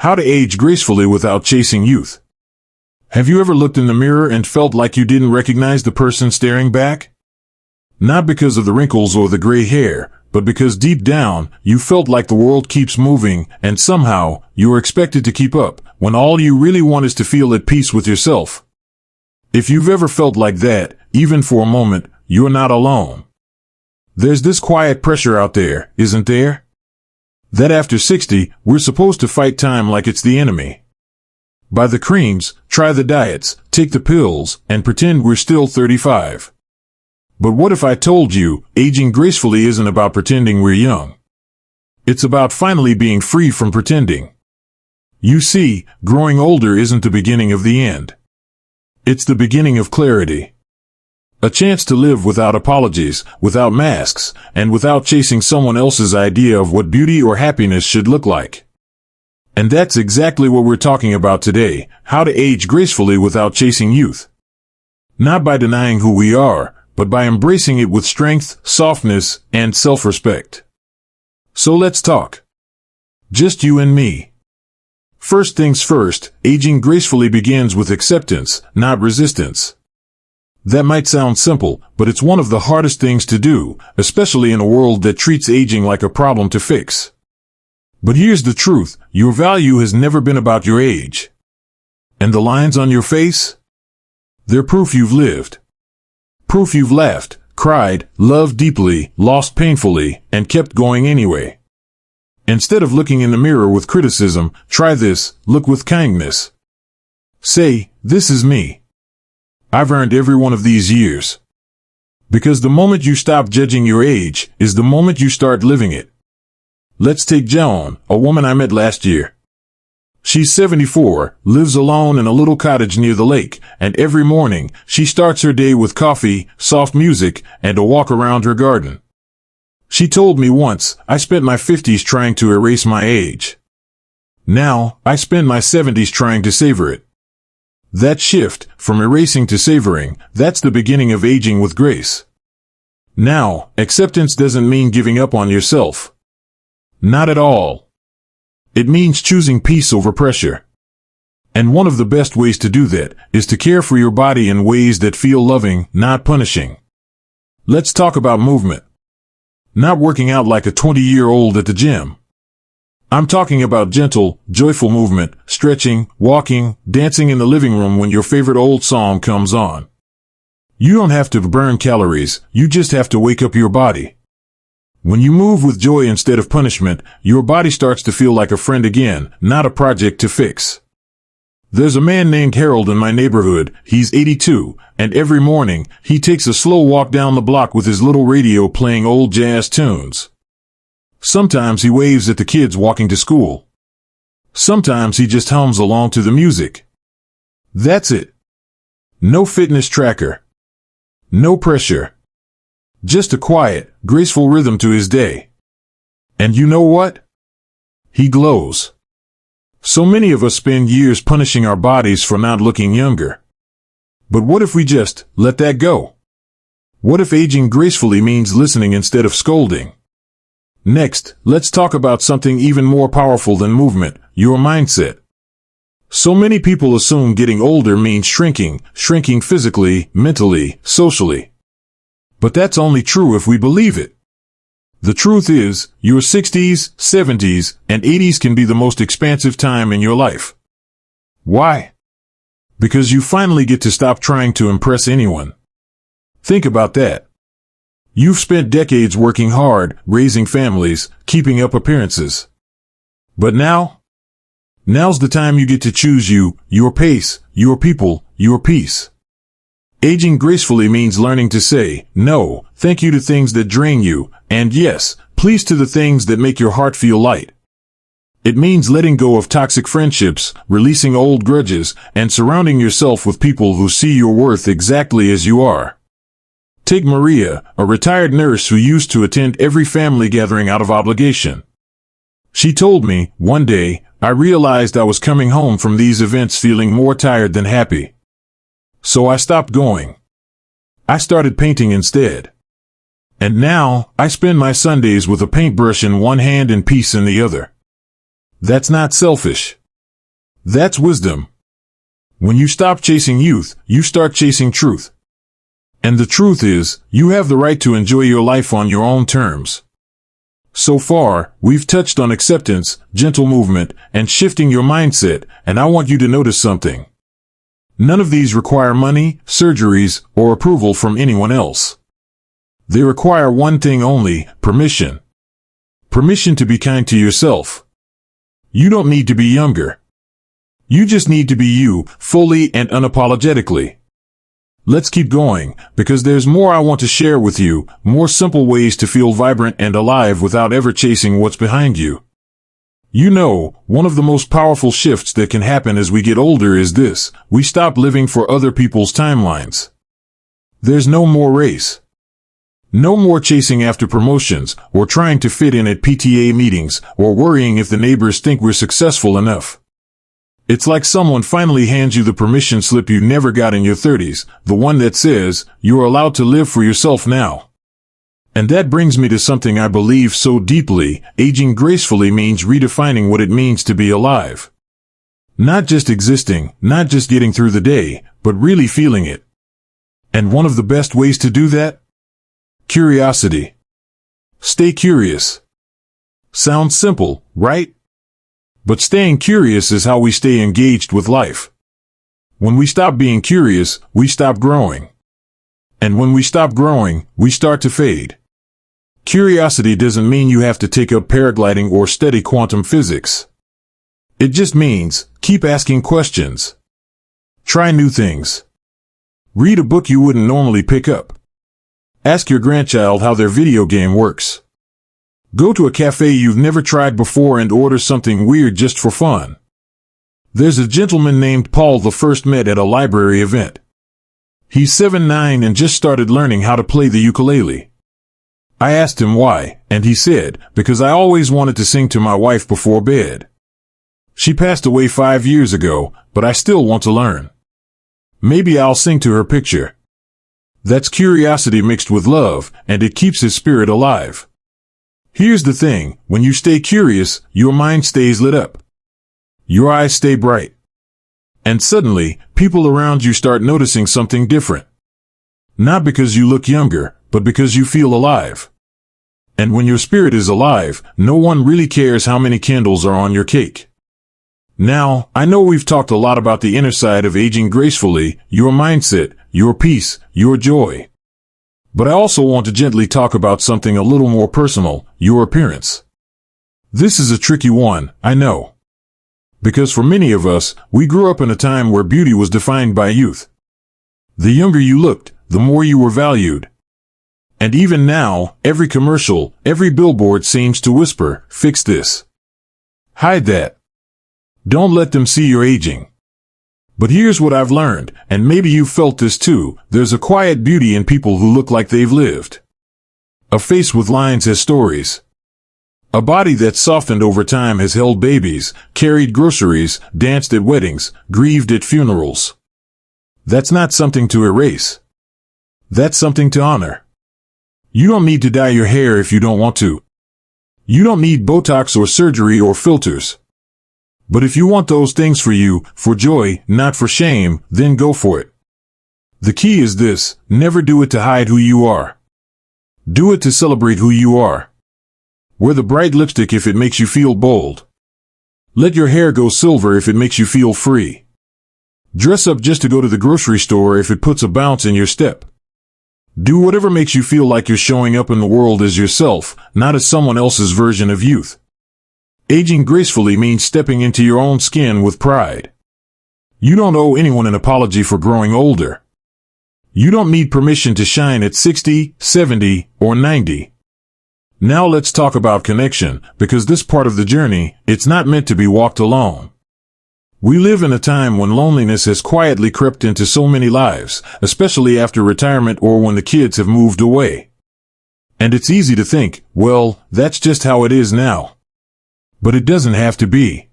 How to age gracefully without chasing youth. Have you ever looked in the mirror and felt like you didn't recognize the person staring back? Not because of the wrinkles or the gray hair, but because deep down, you felt like the world keeps moving, and somehow, you are expected to keep up, when all you really want is to feel at peace with yourself. If you've ever felt like that, even for a moment, you're not alone. There's this quiet pressure out there, isn't there? That after 60, we're supposed to fight time like it's the enemy. Buy the creams, try the diets, take the pills, and pretend we're still 35. But what if I told you, aging gracefully isn't about pretending we're young? It's about finally being free from pretending. You see, growing older isn't the beginning of the end. It's the beginning of clarity. A chance to live without apologies, without masks, and without chasing someone else's idea of what beauty or happiness should look like. And that's exactly what we're talking about today, how to age gracefully without chasing youth. Not by denying who we are, but by embracing it with strength, softness, and self-respect. So let's talk. Just you and me. First things first, aging gracefully begins with acceptance, not resistance. That might sound simple, but it's one of the hardest things to do, especially in a world that treats aging like a problem to fix. But here's the truth, your value has never been about your age. And the lines on your face? They're proof you've lived. Proof you've laughed, cried, loved deeply, lost painfully, and kept going anyway. Instead of looking in the mirror with criticism, try this, look with kindness. Say, this is me. I've earned every one of these years. Because the moment you stop judging your age is the moment you start living it. Let's take Joan, a woman I met last year. She's 74, lives alone in a little cottage near the lake, and every morning she starts her day with coffee, soft music, and a walk around her garden. She told me once, I spent my 50s trying to erase my age. Now, I spend my 70s trying to savor it. That shift, from erasing to savoring, that's the beginning of aging with grace. Now, acceptance doesn't mean giving up on yourself. Not at all. It means choosing peace over pressure. And one of the best ways to do that is to care for your body in ways that feel loving, not punishing. Let's talk about movement. Not working out like a 20-year-old at the gym. I'm talking about gentle, joyful movement, stretching, walking, dancing in the living room when your favorite old song comes on. You don't have to burn calories, you just have to wake up your body. When you move with joy instead of punishment, your body starts to feel like a friend again, not a project to fix. There's a man named Harold in my neighborhood, he's 82, and every morning, he takes a slow walk down the block with his little radio playing old jazz tunes. Sometimes he waves at the kids walking to school. Sometimes he just hums along to the music. That's it. No fitness tracker. No pressure. Just a quiet, graceful rhythm to his day. And you know what? He glows. So many of us spend years punishing our bodies for not looking younger. But what if we just let that go? What if aging gracefully means listening instead of scolding? Next, let's talk about something even more powerful than movement, your mindset. So many people assume getting older means shrinking physically, mentally, socially. But that's only true if we believe it. The truth is, your 60s, 70s, and 80s can be the most expansive time in your life. Why? Because you finally get to stop trying to impress anyone. Think about that. You've spent decades working hard, raising families, keeping up appearances. But now's the time you get to choose you, your pace, your people, your peace. Aging gracefully means learning to say, no, thank you to things that drain you, and yes, please to the things that make your heart feel light. It means letting go of toxic friendships, releasing old grudges, and surrounding yourself with people who see your worth exactly as you are. Take Maria, a retired nurse who used to attend every family gathering out of obligation. She told me, one day, I realized I was coming home from these events feeling more tired than happy. So I stopped going. I started painting instead. And now, I spend my Sundays with a paintbrush in one hand and peace in the other. That's not selfish. That's wisdom. When you stop chasing youth, you start chasing truth. And the truth is, you have the right to enjoy your life on your own terms. So far, we've touched on acceptance, gentle movement, and shifting your mindset, and I want you to notice something. None of these require money, surgeries, or approval from anyone else. They require one thing only: permission. Permission to be kind to yourself. You don't need to be younger. You just need to be you, fully and unapologetically. Let's keep going, because there's more I want to share with you, more simple ways to feel vibrant and alive without ever chasing what's behind you. You know, one of the most powerful shifts that can happen as we get older is this: we stop living for other people's timelines. There's no more race. No more chasing after promotions, or trying to fit in at PTA meetings, or worrying if the neighbors think we're successful enough. It's like someone finally hands you the permission slip you never got in your 30s, the one that says, you're allowed to live for yourself now. And that brings me to something I believe so deeply: aging gracefully means redefining what it means to be alive. Not just existing, not just getting through the day, but really feeling it. And one of the best ways to do that? Curiosity. Stay curious. Sounds simple, right? But staying curious is how we stay engaged with life. When we stop being curious, we stop growing. And when we stop growing, we start to fade. Curiosity doesn't mean you have to take up paragliding or study quantum physics. It just means, keep asking questions. Try new things. Read a book you wouldn't normally pick up. Ask your grandchild how their video game works. Go to a cafe you've never tried before and order something weird just for fun. There's a gentleman named Paul the first met at a library event. He's 7'9" and just started learning how to play the ukulele. I asked him why, and he said, because I always wanted to sing to my wife before bed. She passed away 5 years ago, but I still want to learn. Maybe I'll sing to her picture. That's curiosity mixed with love, and it keeps his spirit alive. Here's the thing: when you stay curious, your mind stays lit up. Your eyes stay bright. And suddenly, people around you start noticing something different. Not because you look younger, but because you feel alive. And when your spirit is alive, no one really cares how many candles are on your cake. Now, I know we've talked a lot about the inner side of aging gracefully: your mindset, your peace, your joy. But I also want to gently talk about something a little more personal: your appearance. This is a tricky one, I know. Because for many of us, we grew up in a time where beauty was defined by youth. The younger you looked, the more you were valued. And even now, every commercial, every billboard seems to whisper, fix this. Hide that. Don't let them see you're aging. But here's what I've learned, and maybe you've felt this too: there's a quiet beauty in people who look like they've lived. A face with lines has stories. A body that's softened over time has held babies, carried groceries, danced at weddings, grieved at funerals. That's not something to erase. That's something to honor. You don't need to dye your hair if you don't want to. You don't need Botox or surgery or filters. But if you want those things for you, for joy, not for shame, then go for it. The key is this: never do it to hide who you are. Do it to celebrate who you are. Wear the bright lipstick if it makes you feel bold. Let your hair go silver if it makes you feel free. Dress up just to go to the grocery store if it puts a bounce in your step. Do whatever makes you feel like you're showing up in the world as yourself, not as someone else's version of youth. Aging gracefully means stepping into your own skin with pride. You don't owe anyone an apology for growing older. You don't need permission to shine at 60, 70, or 90. Now let's talk about connection, because this part of the journey, it's not meant to be walked alone. We live in a time when loneliness has quietly crept into so many lives, especially after retirement or when the kids have moved away. And it's easy to think, well, that's just how it is now. But it doesn't have to be.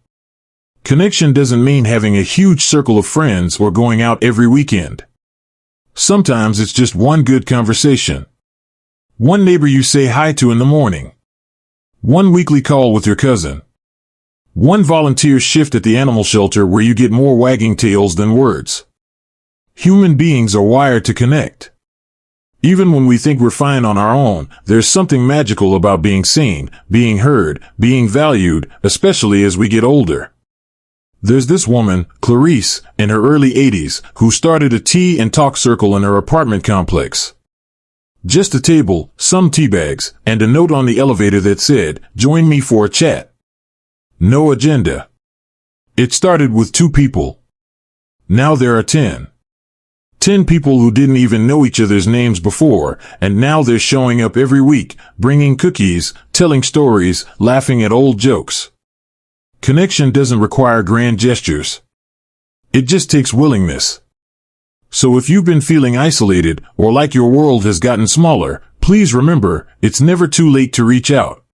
Connection doesn't mean having a huge circle of friends or going out every weekend. Sometimes it's just one good conversation. One neighbor you say hi to in the morning. One weekly call with your cousin. One volunteer shift at the animal shelter where you get more wagging tails than words. Human beings are wired to connect. Even when we think we're fine on our own, there's something magical about being seen, being heard, being valued, especially as we get older. There's this woman, Clarice, in her early 80s, who started a tea and talk circle in her apartment complex. Just a table, some tea bags, and a note on the elevator that said, "Join me for a chat." No agenda. It started with 2 people. Now there are 10. 10 people who didn't even know each other's names before, and now they're showing up every week, bringing cookies, telling stories, laughing at old jokes. Connection doesn't require grand gestures. It just takes willingness. So if you've been feeling isolated, or like your world has gotten smaller, please remember, it's never too late to reach out.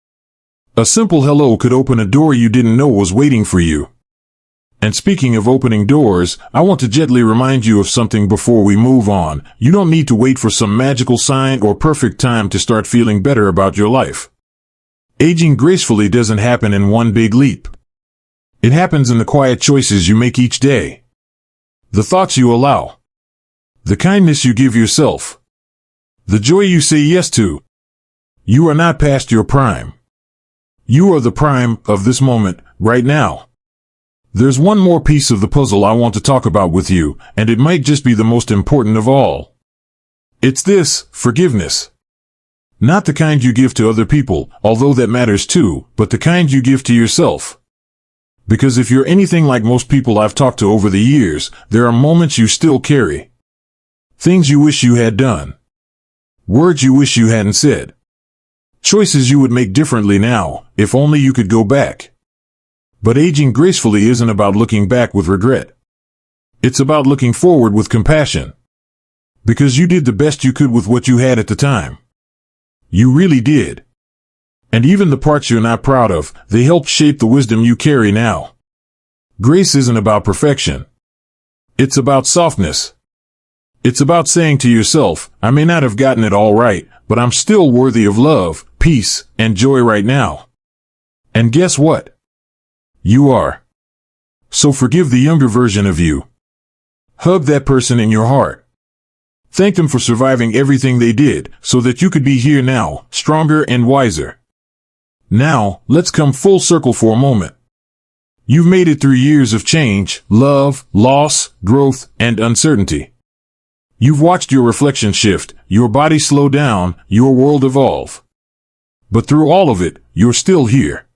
A simple hello could open a door you didn't know was waiting for you. And speaking of opening doors, I want to gently remind you of something before we move on. You don't need to wait for some magical sign or perfect time to start feeling better about your life. Aging gracefully doesn't happen in one big leap. It happens in the quiet choices you make each day. The thoughts you allow. The kindness you give yourself. The joy you say yes to. You are not past your prime. You are the prime of this moment, right now. There's one more piece of the puzzle I want to talk about with you, and it might just be the most important of all. It's this: forgiveness. Not the kind you give to other people, although that matters too, but the kind you give to yourself. Because if you're anything like most people I've talked to over the years, there are moments you still carry. Things you wish you had done. Words you wish you hadn't said. Choices you would make differently now, if only you could go back. But aging gracefully isn't about looking back with regret. It's about looking forward with compassion. Because you did the best you could with what you had at the time. You really did. And even the parts you're not proud of, they helped shape the wisdom you carry now. Grace isn't about perfection. It's about softness. It's about saying to yourself, I may not have gotten it all right, but I'm still worthy of love, peace, and joy right now. And guess what? You are. So forgive the younger version of you. Hug that person in your heart. Thank them for surviving everything they did, so that you could be here now, stronger and wiser. Now, let's come full circle for a moment. You've made it through years of change, love, loss, growth, and uncertainty. You've watched your reflection shift, your body slow down, your world evolve. But through all of it, you're still here.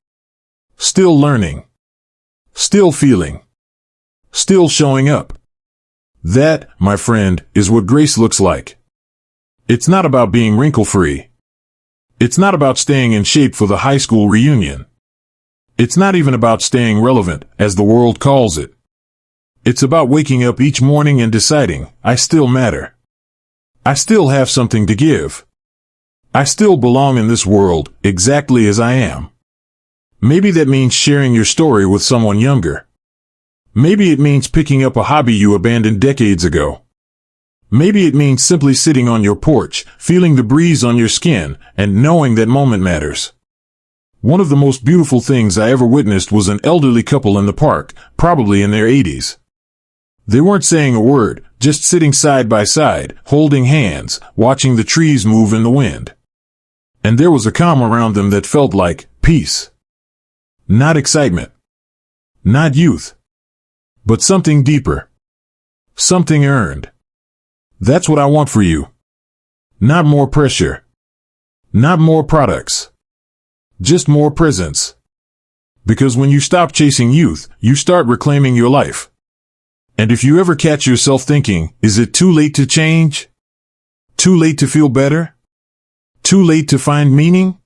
Still learning. Still feeling. Still showing up. That, my friend, is what grace looks like. It's not about being wrinkle-free. It's not about staying in shape for the high school reunion. It's not even about staying relevant, as the world calls it. It's about waking up each morning and deciding, I still matter. I still have something to give. I still belong in this world, exactly as I am. Maybe that means sharing your story with someone younger. Maybe it means picking up a hobby you abandoned decades ago. Maybe it means simply sitting on your porch, feeling the breeze on your skin, and knowing that moment matters. One of the most beautiful things I ever witnessed was an elderly couple in the park, probably in their 80s. They weren't saying a word, just sitting side by side, holding hands, watching the trees move in the wind. And there was a calm around them that felt like peace. Not excitement. Not youth. But something deeper. Something earned. That's what I want for you. Not more pressure. Not more products. Just more presence. Because when you stop chasing youth, you start reclaiming your life. And if you ever catch yourself thinking, is it too late to change? Too late to feel better? Too late to find meaning?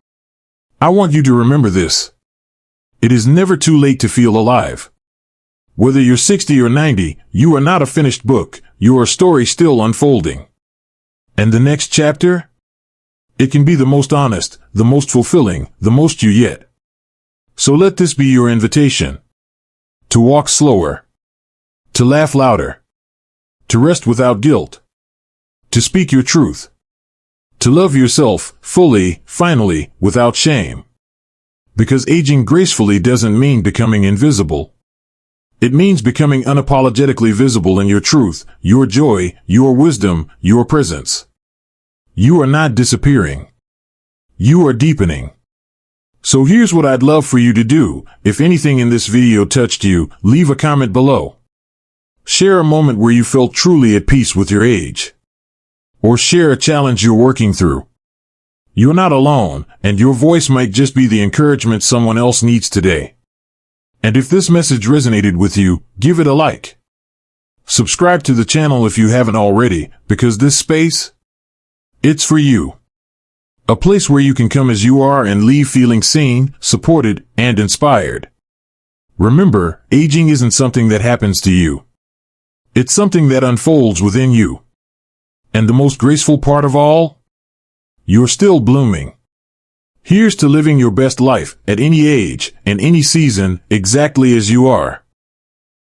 I want you to remember this. It is never too late to feel alive. Whether you're 60 or 90, you are not a finished book, you are a story still unfolding. And the next chapter? It can be the most honest, the most fulfilling, the most you yet. So let this be your invitation. To walk slower. To laugh louder. To rest without guilt. To speak your truth. To love yourself, fully, finally, without shame. Because aging gracefully doesn't mean becoming invisible. It means becoming unapologetically visible in your truth, your joy, your wisdom, your presence. You are not disappearing. You are deepening. So here's what I'd love for you to do. If anything in this video touched you, leave a comment below. Share a moment where you felt truly at peace with your age. Or share a challenge you're working through. You're not alone, and your voice might just be the encouragement someone else needs today. And if this message resonated with you, give it a like. Subscribe to the channel if you haven't already, because this space, it's for you. A place where you can come as you are and leave feeling seen, supported, and inspired. Remember, aging isn't something that happens to you. It's something that unfolds within you. And the most graceful part of all? You're still blooming. Here's to living your best life, at any age, and any season, exactly as you are.